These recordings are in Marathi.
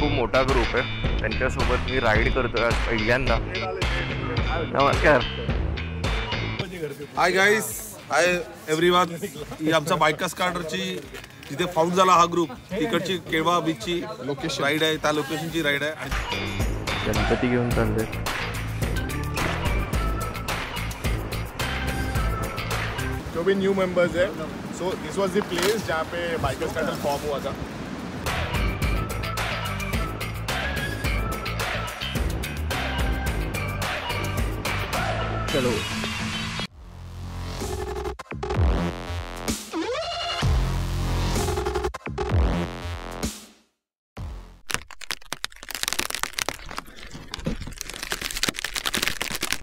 खूप मोठा ग्रुप आहे, त्यांच्यासोबत मी राईड करतोय आज पहिल्यांदा. नमस्कार. हाय गाईस, हाय एव्हरीवन. ही आमचा बायकर्स कार्डरची जिथे फाउंड झाला हा ग्रुप, तिकडची केळवा बीचची लोकेशन राईड आहे, त्या लोकेशनची राईड आहे. आणि गणपती घेऊन चालले. जो भी न्यू मेंबर्स है, सो दिस वाज द प्लेस जहाँ पे बाइकर्स कार्डर फॉर्म हुआ था. चलो.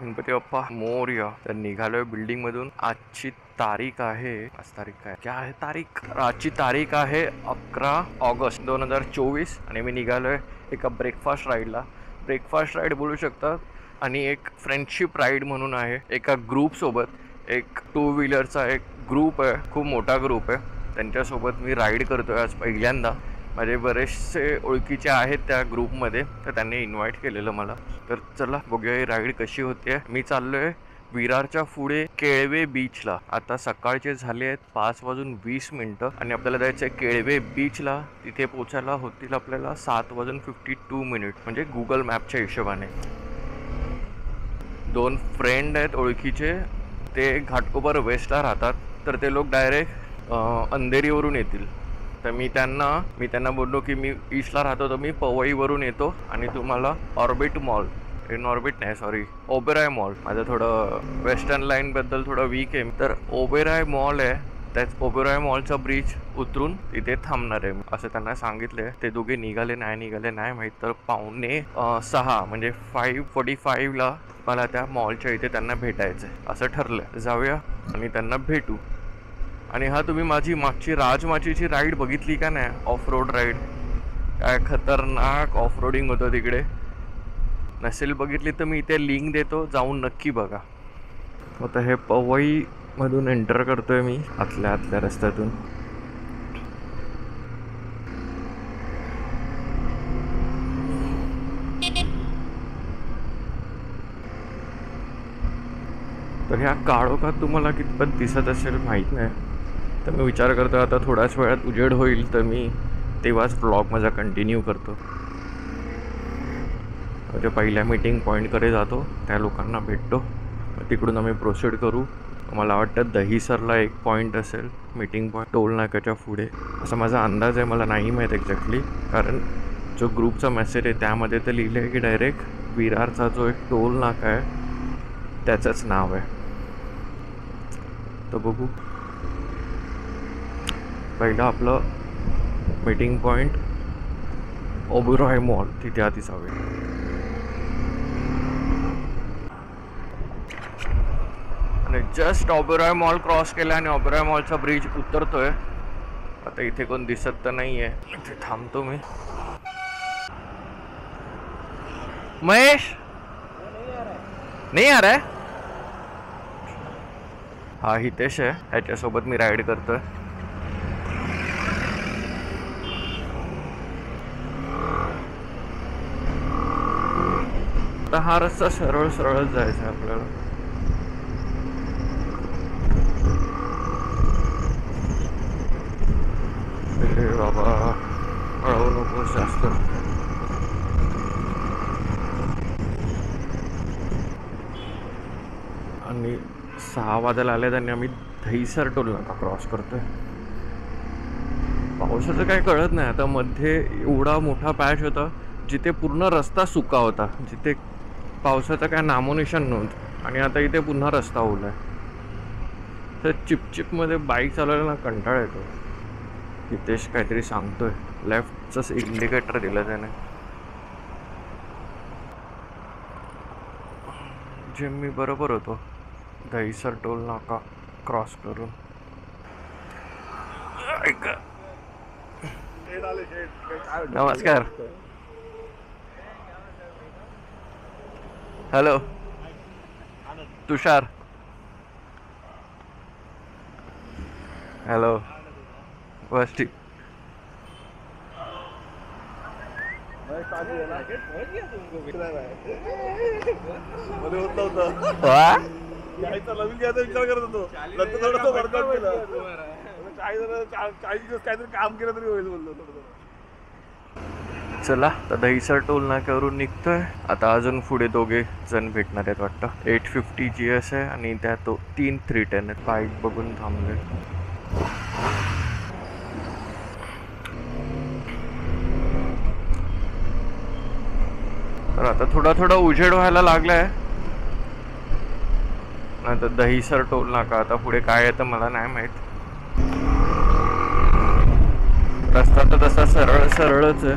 गणपती बाप्पा मोरया. तर निघालोय बिल्डिंग मधून. आजची तारीख आहे, आज तारीख काय आहे तारीख, आजची तारीख आहे 11 ऑगस्ट 2024 आणि मी निघालोय एका ब्रेकफास्ट राईडला. ब्रेकफास्ट राईड बोलू शकता आणि एक फ्रेंडशिप राईड म्हणून आहे एका ग्रुप सोबत. एक 2 व्हीलरचा एक ग्रुप आहे, खूप मोठा ग्रुप आहे, त्यांच्यासोबत मी राईड करतोय आज पहिल्यांदा. माझे बरेचसे ओळखीचे आहेत त्या ग्रुपमध्ये, तर त्यांनी इन्व्हाइट केलेलं मला. तर चला बघूया ही राईड कशी होते. मी चाललोय विरारच्या पुढे केळवे बीचला. आता सकाळचे झाले आहेत 5:20 आणि आपल्याला जायचं आहे केळवे बीचला. तिथे पोचायला होतील आपल्याला 7:52 म्हणजे गुगल मॅपच्या हिशोबाने. 2 फ्रेंड आहेत ओळखीचे, ते घाटकोपर वेस्टला राहतात, तर ते लोक डायरेक्ट अंधेरीवरून येतील. तर मी त्यांना बोललो की मी ईस्टला राहतो, तर मी पवईवरून येतो आणि तुम्हाला ऑर्बिट मॉल, ऑर्बिट नाही सॉरी ओबेरॉय मॉल, माझं थोडं वेस्टर्न लाईनबद्दल थोडं वीक आहे, तर ओबेरॉय मॉल आहे, त्याच ओबेरॉय मॉलचा ब्रिज उतरून तिथे थांबणार आहे असं त्यांना सांगितलं. ते दोघे निघाले नाही माहीत. तर 5:45 म्हणजे 5:45ला मला त्या मॉलच्या इथे त्यांना भेटायचं आहे असं ठरलं. जाऊया आणि त्यांना भेटू. आणि हा, तुम्ही माझी मागची राजमाचीची राईड बघितली का नाही, ऑफ रोड राईड? काय खतरनाक ऑफ रोडिंग होतं तिकडे. नसेल बघितली तर मी इथे लिंक देतो, जाऊन नक्की बघा. आता हे पवईमधून एंटर करतोय मी आतल्या रस्त्यातून. तर ह्या काळोखात तुम्हाला कितपत दिसत असेल माहीत नाही, तर मी विचार करतो आता थोड्याच वेळात उजेड होईल, तर मी तेव्हाच ब्लॉग माझा कंटिन्यू करतो. म्हणजे पहिल्या मीटिंग पॉईंटकडे जातो, त्या लोकांना भेटतो, तिकडून आम्ही प्रोसीड करू. मला वाटतं दहीसरला एक पॉईंट असेल मीटिंग पॉईंट, टोल नाक्याच्या पुढे, असा माझा अंदाज आहे. मला नाही माहीत एक्झॅक्टली, कारण जो ग्रुपचा मेसेज आहे त्यामध्ये तर लिहिलं आहे की डायरेक्ट विरारचा जो एक टोल नाका आहे त्याचंच नाव आहे. तर बघू. पहिलं आपलं मीटिंग पॉईंट ओबेरॉय मॉल, तिथे आधी जाऊया. आणि जस्ट ओबेरॉय मॉल क्रॉस केला आणि ओबेरॉय मॉलचा ब्रिज उतरतोय. आता इथे कोण दिसत तर नाही आहे, इथे थांबतो मी. महेश नाही आ रहा है. हा हितेश आहे, ह्याच्यासोबत मी राईड करतोय. आता हा रस्ता सरळच जायचा आहे आपल्याला. अरे बाबा, हळू नकोस जास्त. आणि 6 वाजायला आले आणि आम्ही दहीसर टोल नाका क्रॉस करतोय. पावसाचं काय कळत नाही. आता मध्ये एवढा मोठा पॅच होता जिथे पूर्ण रस्ता सुका होता, जिथे पावसाचं काय नामोनिशान नव्हतं, आणि आता इथे पुन्हा रस्ता ओला आहे. तर चिपचिपमध्ये बाईक चालवायला ना कंटाळा येतो. हितेश काहीतरी सांगतोय, लेफ्टचं इंडिकेटर दिलं त्याने. जे मी बरोबर होतो, दहीसर टोल नाका क्रॉस करून. नमस्कार. हॅलो तुषार. हॅलो, बस ठीक. नवीन घ्यायचा विचार करत होतो थोडं वर्कआउट केलं 40 दिवस काहीतरी काम केलं तरी होईल बोललो थोडं. चला आता दहीसर टोल नाक्यावरून निघतोय. आता अजून पुढे दोघे जण भेटणार आहेत वाटतं. 850 GS आहे आणि त्या 3 310 आहेत. बाईक बघून थांबले. तर आता थोडा उजेड व्हायला लागलाय. आता दहीसर टोल नाका. आता पुढे काय आहे तर मला नाही माहित. रस्ता तर तसा सरळच आहे.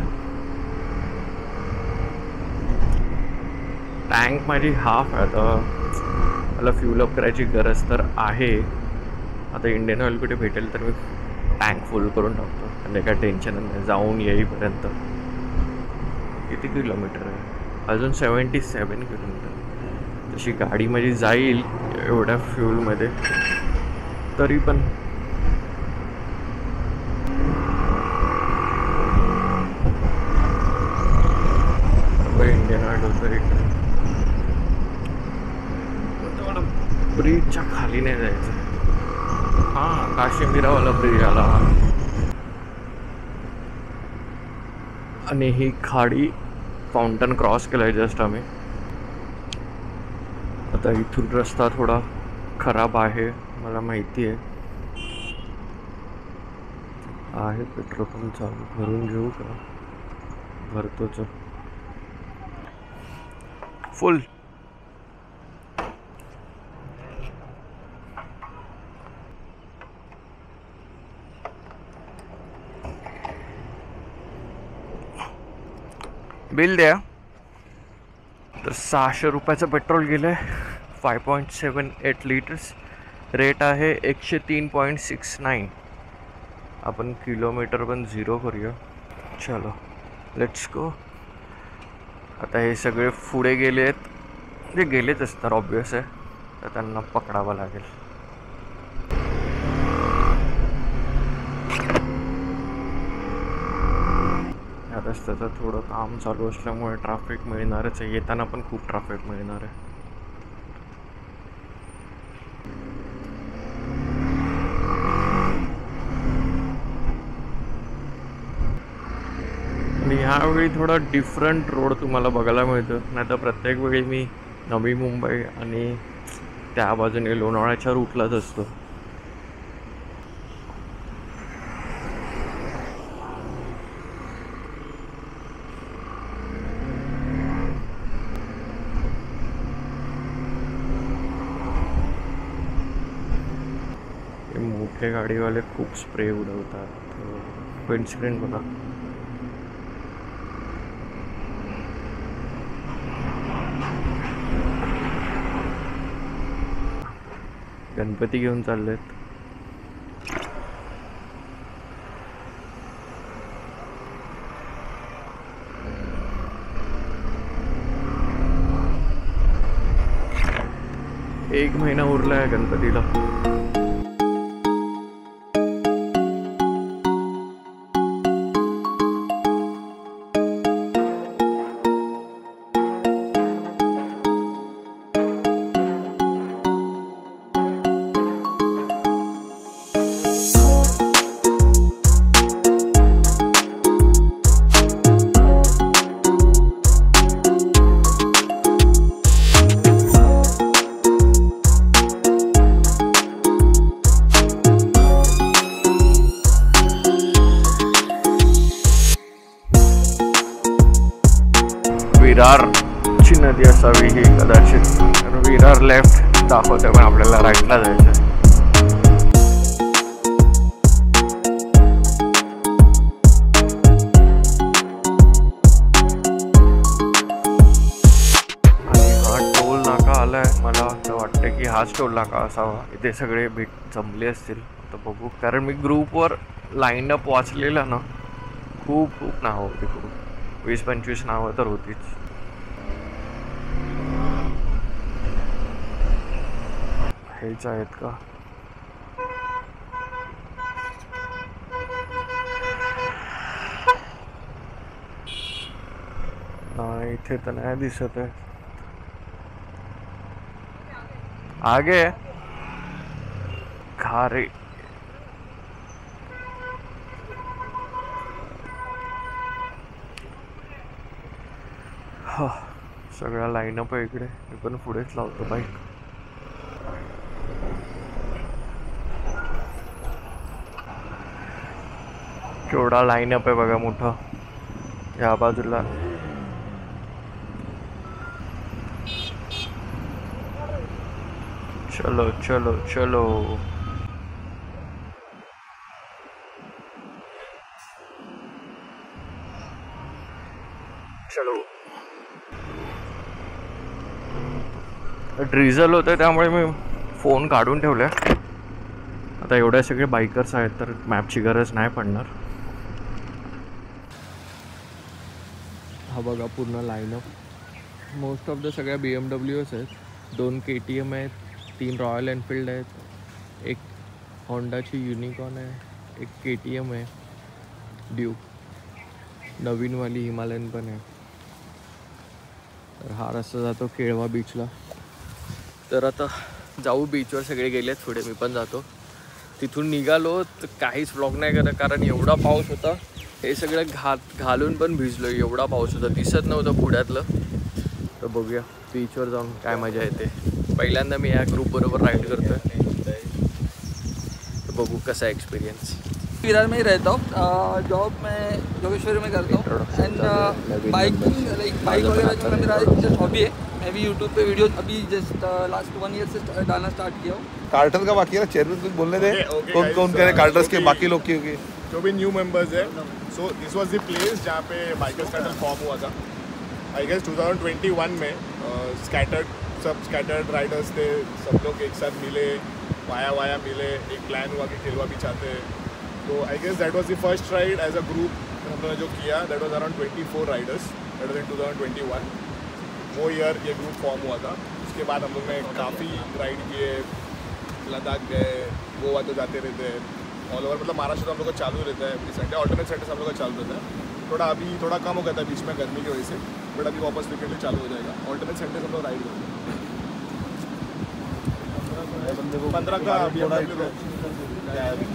टँक माझी हाफ आहे. आता मला फ्यूल अप करायची गरज तर आहे. आता इंडियन ऑइल कुठे भेटेल तर मी टँक फुल करून टाकतो. म्हणजे काय टेन्शन नाही. जाऊन येईपर्यंत किती किलोमीटर आहे? अजून 77 किलोमीटर. तशी गाडी माझी जाईल एवढ्या फ्यूलमध्ये, तरी पण इंडियन ऑइल होतं इकडे. मला ब्रिजच्या खाली नाही जायचं. हां, काश्मीरावाला ब्रिज आला. आणि ही खाडी फाउंटन क्रॉस केलाय जस्ट आम्ही. आता इथून रस्ता थोडा खराब आहे मला माहिती आहे. पेट्रोल पंप चालू भरून घेऊ का? भरतोच फुल. बिल द्या. तर 600 रुपयाचं पेट्रोल गेलं आहे. 5.78 लिटर्स. रेट आहे 103.69. आपण किलोमीटर पण 0 करूया. चलो लेट्स गो. आता हे सगळे पुढे गेलेत. जे गेलेच असणार ऑब्वियस आहे. तर त्यांना पकडावं लागेल. या रस्त्याचं थोडं काम चालू असल्यामुळे ट्रॅफिक मिळणारच आहे. येताना पण खूप ट्रॅफिक मिळणार आहे. आणि ह्यावेळी थोडा डिफरंट रोड तुम्हाला बघायला मिळतं. नाही तर प्रत्येक वेळी मी नवी मुंबई आणि त्या बाजूने लोणावळ्याच्या रूटलाच असतो. मोठे गाडीवाले खूप स्प्रे उडवतात. विंडस्क्रीन बघा. गणपती घेऊन चाललेत. एक महिना उरला आहे गणपतीला. विरारची नदी असावी ही कदाचित. विरार लेफ्ट दाखवते पण आपल्याला राईटला जायचं आहे. आणि हा टोल नाका आलाय. मला असं वाटतं की हाच टोल नाका असावा. इथे सगळे जमले असतील. तर बघू. कारण मी ग्रुपवर लाईन अप वाचलेलं ना. खूप नावं होती. खूप 20-25 नावं तर होतीच. हेच आहेत का? नाही इथे तर नाही दिसत आहे. आगे खारे सगळा लाईनअप आहे इकडे. मी पण पुढेच लावतो बाईक. केवढा लाईनअप आहे बघा मोठा या बाजूला. चलो चलो चलो. चलो. ड्रिझल होतं त्यामुळे मी फोन काढून ठेवला. आता एवढ्या सगळे बाईकर्स आहेत तर मॅपची गरज नाही पडणार. हा बघा पूर्ण लाईनअप. मोस्ट ऑफ द सगळ्या BMWs आहेत. 2 KTM आहेत, 3 रॉयल एनफिल्ड आहेत, एक होंडाची युनिकॉर्न आहे, एक KTM आहे, ड्यूक, नवीनवाली हिमालयन पण आहे. तर हा रस्ता जातो केळवा बीचला. तर आता जाऊ बीचवर. सगळे गेलेत पुढे, मी पण जातो. तिथून निघालो तर काहीच व्लॉग नाही करत कारण एवढा पाऊस होता. हे सगळं घालून पण भिजलो. एवढा पाऊस होता, दिसत नव्हतं पुढ्यातलं. तर बघूया बीचवर जाऊन काय मजा येते. पहिल्यांदा मी या ग्रुप बरोबर राईड करतोय. तो बघू कसा एक्सपीरियंस. विरार में ही रहता हूँ. जॉब मैं जोगेश्वरी में करता हूँ. एंड बाइकिंग बाइक वगैरह जो मेरा जस्ट हॉबी है. मैं भी यूट्यूब पे वीडियो अभी जस्ट लास्ट 1 ईयर से डालना स्टार्ट किया हूँ. कार्टर का बाकी है ना, चेयरमैन कुछ बोलने दे. कौन कौन कह रहे कार्टर्स के बाकी लोग क्योंकि जो भी न्यू मेंबर्स है. सो दिस वाज द प्लेस जहाँ पे बाइकर्स कार्टल फॉर्म हुआ था. आई गेस 2021 में सब स्कैटर्ड राइडर्स थे. सब लोग एक साथ मिले, वाया मिले. एक प्लान हुआ कि केलवा बीच आते हैं. तो I guess that was the first ride as a group हम लोगों ने जो किया. That was around 24 riders. That was in 2021. वो ईयर ये ग्रुप फॉर्म हुआ था. उसके बाद हम लोग ने काफ़ी राइड किए. लद्दाख गए, गोवा तो जाते रहते हैं. ऑल ओवर मतलब महाराष्ट्र तो हम लोग का चालू रहता है. एवरी संडे ऑल्टरनेट संडे हम लोग का चालू रहता है. थोड़ा अभी थोड़ा कम हो गया था बीच में गर्मी की वजह से. बट अभी वापस वीकेंडली चालू हो जाएगा. ऑल्टरनेट संडे हम लोग राइड करते हैं. 15 का अभी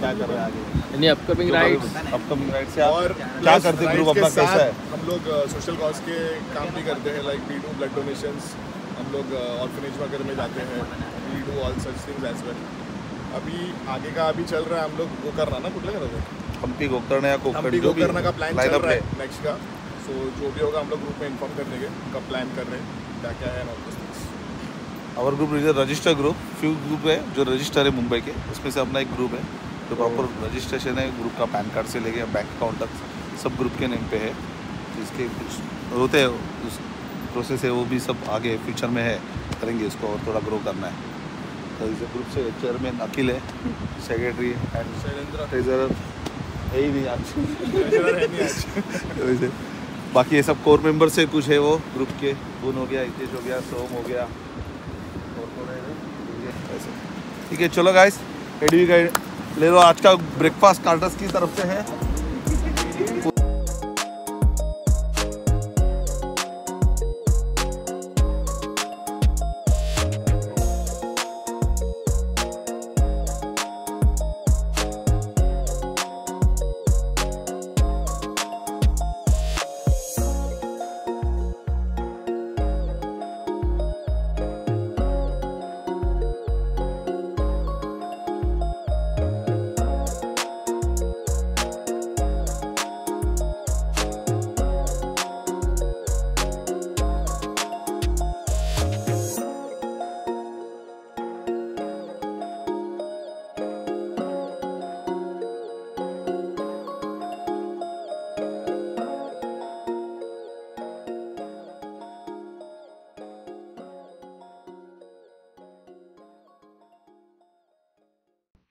क्या कर रहे हैं आगे यानी अपकमिंग राइड्स से और क्या करते ग्रुप अपना कैसा है. हम लोग सोशल कॉज के काम भी करते हैं. Like we do blood donations. हम लोग ऑर्फनेज वगैरह में जाते हैं. We do all such things as well. अभी आगे का अभी चल रहा है. हम लोग गोकर्णा ना कुछ लगा हम्पी गोकर्ण या हम्पी गोकर्णा का प्लान चल रहा है नेक्स्ट का. सो जो भी होगा हम लोग ग्रुप में इन्फॉर्म कर देंगे कब प्लान कर रहे हैं क्या क्या है. Our group is register group. Few group है जो रजिस्टर है मुंबई के. उसमें से अपना एक ग्रुप है जो प्रॉपर रजिस्ट्रेशन है. ग्रुप का पैन कार्ड से लेके बैंक अकाउंट तक सब ग्रुप के नेम पे है. जिसके कुछ होते हैं उस प्रोसेस है वो भी सब आगे फ्यूचर में है करेंगे. इसको और थोड़ा ग्रो करना है. तो इस ग्रुप से चेयरमैन अखिल है, सेक्रेटरी एंड ट्रेजरर है ही नहीं आज. बाकी ये सब कोर मेंबर से कुछ है वो ग्रुप के. पून हो गया, हितेश हो गया, सोम हो गया और थोड़े ऐसे. ठीक है चलो गाइस एडवी का ले लो. आज का ब्रेकफास्ट कार्टर्स की तरफ से है.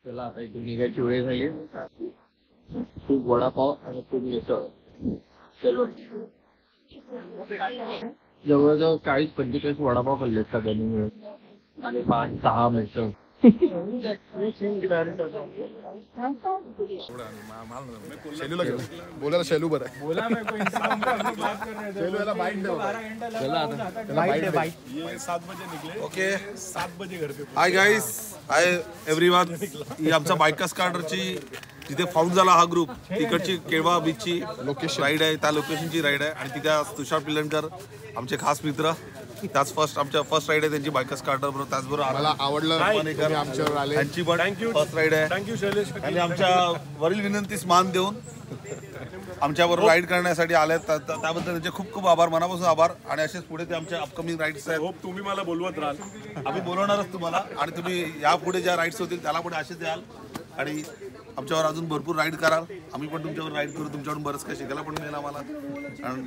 चला आता इथे निघायची वेळ झाली. खूप वडापाव आणि खूप मिसळ. जवळजवळ 40-45 वडापाव खाल्लेत सगळ्यांनी मिळून आणि 5-6 मिसळ. शेलूला घेऊ बोलायला शेलू बरं आहे. शेलू याला बाईट दे okay hi guys hi everyone. ही आमचा बायकर्स कार्डरची जिथे फाउंड झाला हा ग्रुप तिकडची केळवा बीचची राईड आहे. त्या लोकेशनची राईड आहे आणि तिथे तुषार पिलणकर आमचे खास मित्र. त्याच आमच्या फर्स्ट राईड आहे त्यांची बायकर्स कार्डर बरोबर. त्याचबरोबर मला आवडलं आमच्यावर आले. त्यांची पण फर्स्ट राईड आहे. थँक्यू शैलेश. आणि आमच्या वरील विनंतीस मान देऊन आमच्याबरोबर राईड करण्यासाठी आले त्याबद्दल त्यांचे खूप खूप आभार, मनापासून आभार. आणि असेच पुढे ते आमच्या अपकमिंग राईड्स आहेत. होप तुम्ही मला बोलवत राहाल. आम्ही बोलवणारच तुम्हाला आणि तुम्ही यापुढे ज्या राईड्स होतील त्याला पण असेच याल आणि आमच्यावर अजून भरपूर राईड कराल. आम्ही पण तुमच्यावर राईड करू. तुमच्याकडून बरंच काही शिकायला पण मिळेल आम्हाला. आणि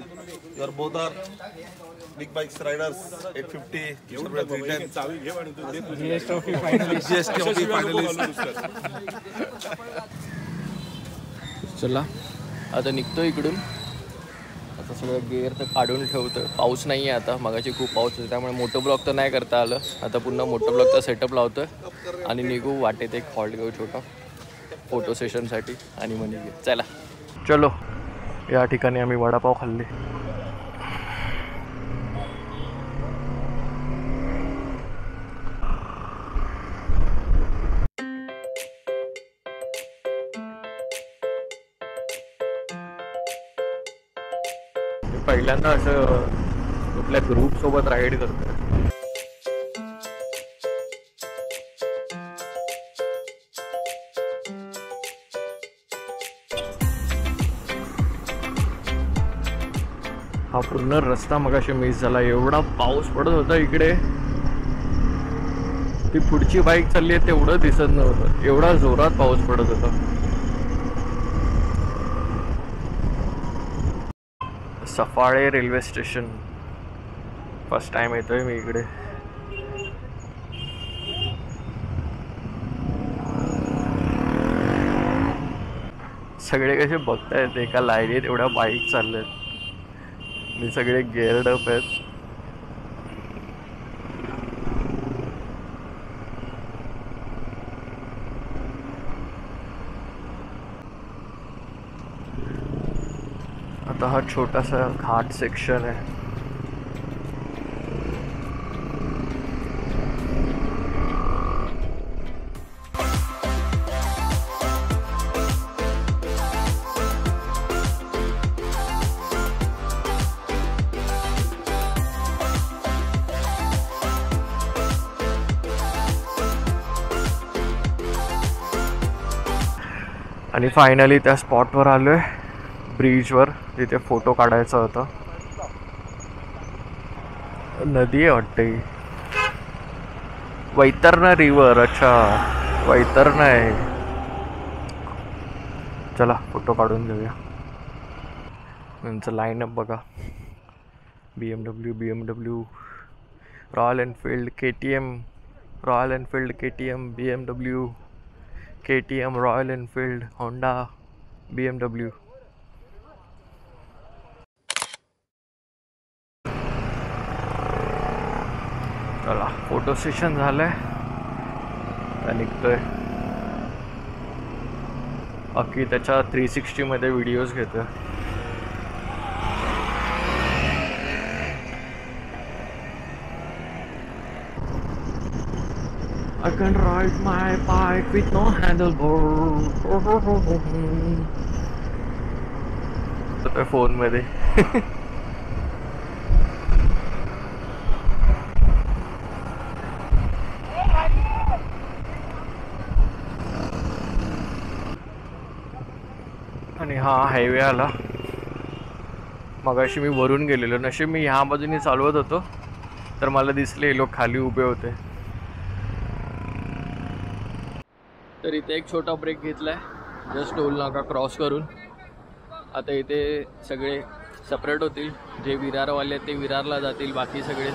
your both are big bikes riders 850 चावी घे आणि तू दे तुझी. GST finalist. चला आता निघतो इकडून. आता सगळं गेअर तर काढून ठेवतं. पाऊस नाही आहे आता. मगाशी खूप पाऊस होता त्यामुळे मोठं ब्लॉग तर नाही करता आलं. आता पुन्हा मोठं ब्लॉगचा सेटअप लावतो आणि निघू. वाटेत एक हॉल्ट घेऊ छोटा फोटो सेशनसाठी आणि मग निघू. चला चलो. या ठिकाणी आम्ही वडापाव खाल्ले. पहिल्यांदा असं कुठल्या ग्रुपसोबत राईड करतोय. हा पूर्ण रस्ता मगाशी मिस झाला. एवढा पाऊस पडत होता इकडे. ती पुढची बाईक चालली आहे तेवढं दिसत नव्हतं. एवढा जोरात पाऊस पडत होता. Saphale railway station first time येतोय मी इकडे. सगळे कसे बघतायत एका लाईनीत एवढ्या बाईक चालल्यात आणि सगळे गेअर्ड अप आहेत. आता हा छोटासा घाट सेक्शन आहे. आणि फायनली त्या स्पॉटवर आलोय ब्रिजवर जिथे फोटो काढायचा होता. नदी आहे वाटते ही. वैतरणा रिव्हर. अच्छा वैतरणा आहे. चला फोटो काढून घेऊया. त्यांचं लाईनअप बघा. BMW royal Enfield KTM royal Enfield KTM BMW KTM royal Enfield Honda BMW. चला फोटो सेशन झालंय. आता निघतोय. अख्खी त्याच्या 360 मध्ये व्हिडिओज घेतोय. I can ride my bike with no handlebar. तर फोन मध्ये आणि हा हायवे आला. मगाशी मी वरून गेलेलो. नशीब मी ह्या बाजूने चालवत होतो तर मला दिसले लोक खाली उभे होते. तर इथे एक छोटा ब्रेक घेतलाय जस्ट टोल नाका क्रॉस करून. आता इथे सगळे सेपरेट होतील. जे विरारवाले ते विरारला जातील. बाकी सगळे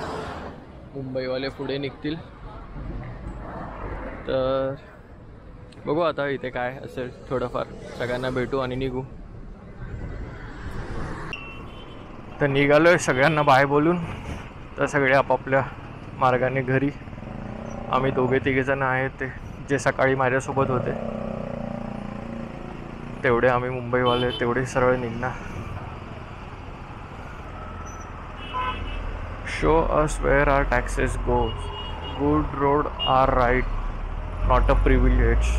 मुंबईवाले पुढे निघतील. तर बघू आता इथे काय असेल थोडंफार. सगळ्यांना भेटू आणि निघू. तर निघालोय सगळ्यांना बाय बोलून. तर सगळे आपापल्या मार्गाने घरी. आम्ही दोघे तिघेजण आहेत ते जे सकाळी माझ्यासोबत होते तेवढे आम्ही मुंबईवाले तेवढे सरळ निघणार. Show us where are taxes go. Good road are right, not a privilege.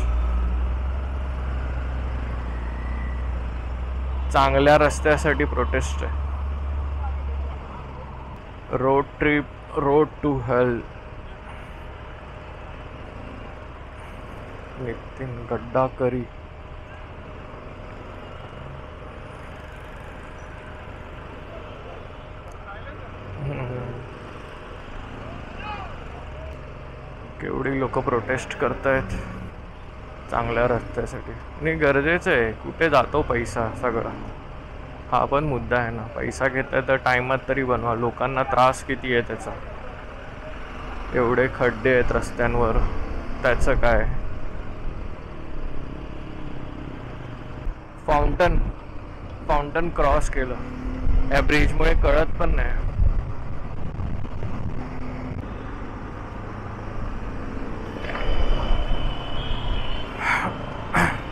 चांगल्या रस्त्यासाठी प्रोटेस्ट आहे. Road trip, road to hell. Nitin Gadkari. केवढी लोक प्रोटेस्ट करतायत चांगल्या रस्त्यासाठी. आणि गरजेचं आहे. कुठे जातो पैसा सगळा, हा पण मुद्दा आहे ना. पैसा घेताय तर टायमात तरी बनवा. लोकांना त्रास किती आहे त्याचा. एवढे खड्डे आहेत रस्त्यांवर, त्याचं काय. फाउंटन क्रॉस केलं या ब्रिजमुळे, कळत पण नाही.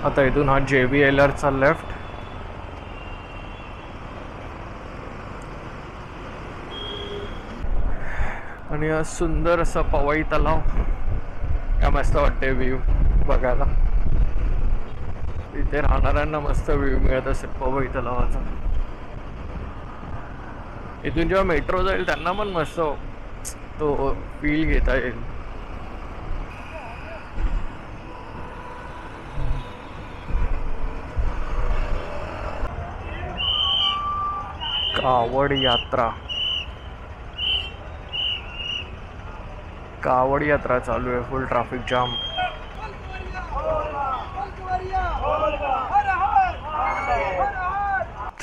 आता इथून हा JBLR चा लेफ्ट. आणि हा सुंदर असा पवई तलाव. या मस्त वाटते व्ह्यू बघायला. इथे राहणाऱ्यांना मस्त व्ह्यू मिळत असेल पवई तलावाचा. इथून जेव्हा मेट्रो जाईल त्यांना पण मस्त तो फील घेता येईल. कावड यात्रा. कावड यात्रा चालू आहे. फुल ट्रॅफिक जाम.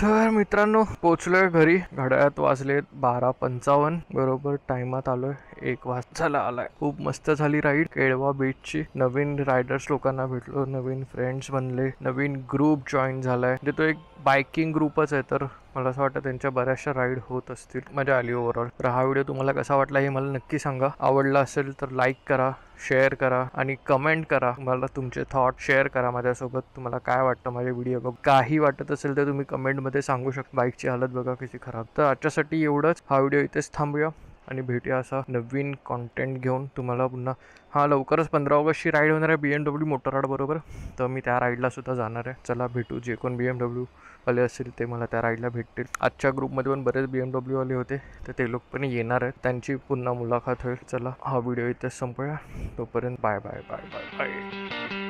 तर मित्रांनो पोचलोय घरी. घड्याळात वाजलेत 12:55. बरोबर टाइमात आलोय. 1 वाजता आलाय. खूप मस्त झाली राईड केळवा बीचची. नवीन रायडर्स लोकांना भेटलो, नवीन फ्रेंड्स बनले, नवीन ग्रुप जॉईन झालाय. म्हणजे तो एक बायकिंग ग्रुपच आहे. तर मला असं वाटतं त्यांच्या बऱ्याचशा राईड होत असतील. मजा आली ओव्हरऑल. तर हा व्हिडिओ तुम्हाला कसा वाटला हे मला नक्की सांगा. आवडला असेल तर लाईक करा, शेअर करा आणि कमेंट करा. मला तुमचे थॉट शेअर करा माझ्यासोबत. तुम्हाला काय वाटतं माझे व्हिडिओ. काही वाटत असेल तर तुम्ही कमेंटमध्ये सांगू शकता. बाईकची हालत बघा कशी खराब. तर आजच्यासाठी एवढंच. हा व्हिडिओ इथेच थांबूया आणि भेटूया असा नवीन कॉन्टेंट घेऊन तुम्हाला पुन्हा. लवकरच 15 ऑगस्टची राईड होणार आहे BMW मोटरराड बरोबर. तर मी त्या राईडला सुद्धा जाणार आहे. चला भेटू. जे कोण BMW वाले असतील ते मला त्या राईडला भेटतील. आजच्या ग्रुपमध्ये पण बरेच BMW वाले होते तर ते लोक पण येणार आहेत. त्यांची पुन्हा मुलाखत होईल. चला हा व्हिडिओ इथेच संपूया. तोपर्यंत bye bye bye bye bye.